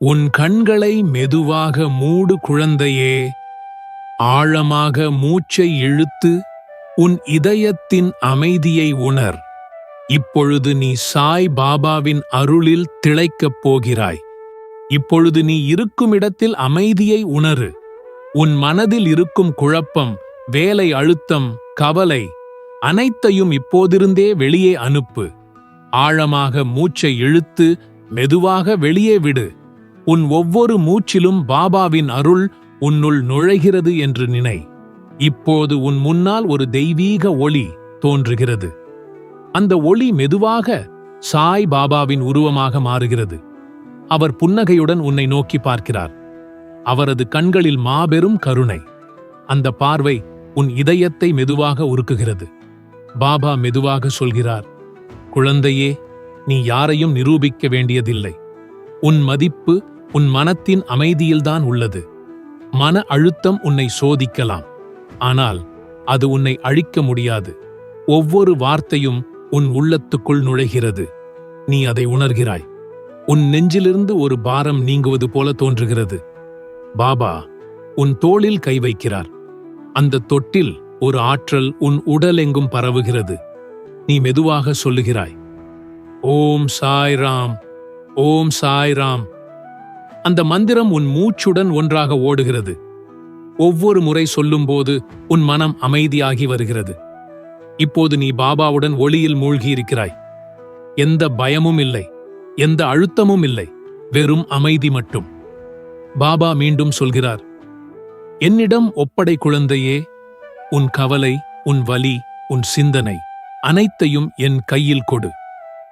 உன் கண்களை மெதுவாக மூடு குழந்தையே. ஆழமாக மூச்சை இழுத்து உன் இதயத்தின் அமைதியை உணர். இப்பொழுது நீ சாய் பாபாவின் அருளில் திளைக்கப் போகிறாய். இப்பொழுது நீ இருக்கும் இடத்தில் அமைதியை உணரு. உன் மனதில் இருக்கும் குழப்பம், வேலை அழுத்தம், கவலை அனைத்தையும் இப்போதிருந்தே வெளியே அனுப்பு. ஆழமாக மூச்சை இழுத்து மெதுவாக வெளியே விடு. உன் ஒவ்வொரு மூச்சிலும் பாபாவின் அருள் உன்னுள் நுழைகிறது என்று நினை. இப்போது உன் முன்னால் ஒரு தெய்வீக ஒளி தோன்றுகிறது. அந்த ஒளி மெதுவாக சாய் பாபாவின் உருவமாக மாறுகிறது. அவர் புன்னகையுடன் உன்னை நோக்கி பார்க்கிறார். அவரது கண்களில் மாபெரும் கருணை. அந்த பார்வை உன் இதயத்தை மெதுவாக உருக்குகிறது. பாபா மெதுவாக சொல்கிறார், குழந்தையே, நீ யாரையும் நிரூபிக்க வேண்டியதில்லை. உன் மதிப்பு உன் மனத்தின் அமைதியில்தான் உள்ளது. மன அழுத்தம் உன்னை சோதிக்கலாம், ஆனால் அது உன்னை அழிக்க முடியாது. ஒவ்வொரு வார்த்தையும் உன் உள்ளத்துக்குள் நுழைகிறது. நீ அதை உணர்கிறாய். உன் நெஞ்சிலிருந்து ஒரு பாரம் நீங்குவது போல தோன்றுகிறது. பாபா உன் தோளில் கை வைக்கிறார். அந்த தொட்டில் ஒரு ஆற்றல் உன் உடலெங்கும் பரவுகிறது. நீ மெதுவாக சொல்லுகிறாய், ஓம் சாய்ராம், ஓம் சாய்ராம். அந்த மந்திரம் உன் மூச்சுடன் ஒன்றாக ஓடுகிறது. ஒவ்வொரு முறை சொல்லும்போது உன் மனம் அமைதியாகி வருகிறது. இப்போது நீ பாபாவுடன் ஒளியில் மூழ்கியிருக்கிறாய். எந்த பயமும் இல்லை, எந்த அழுத்தமும் இல்லை, வெறும் அமைதி மட்டும். பாபா மீண்டும் சொல்கிறார், என்னிடம் ஒப்படை குழந்தையே. உன் கவலை, உன் வலி, உன் சிந்தனை அனைத்தையும் என் கையில் கொடு.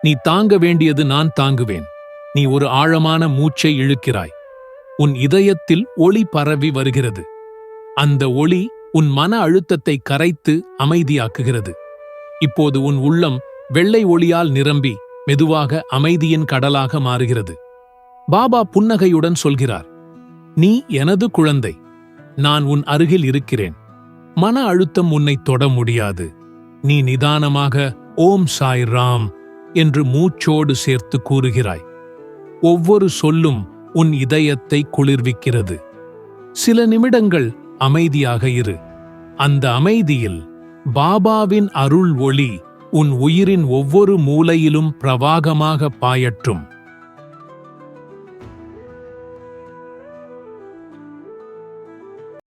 நீ தாங்க வேண்டியது நான் தாங்குவேன். நீ ஒரு ஆழமான மூச்சை இழுக்கிறாய். உன் இதயத்தில் ஒளி பரவி வருகிறது. அந்த ஒளி உன் மன அழுத்தத்தை கரைத்து அமைதியாக்குகிறது. இப்போது உன் உள்ளம் வெள்ளை ஒளியால் நிரம்பி மெதுவாக அமைதியின் கடலாக மாறுகிறது. பாபா புன்னகையுடன் சொல்கிறார், நீ எனது குழந்தை. நான் உன் அருகில் இருக்கிறேன். மன அழுத்தம் உன்னை தொட முடியாது. நீ நிதானமாக ஓம் சாய் ராம் என்று மூச்சோடு சேர்த்து கூறுகிறாய். ஒவ்வொரு சொல்லும் உன் இதயத்தை குளிர்விக்கிறது. சில நிமிடங்கள் அமைதியாக இரு. அந்த அமைதியில் பாபாவின் அருள் ஒளி உன் உயிரின் ஒவ்வொரு மூலையிலும் பிரவாகமாக பாயட்டும்.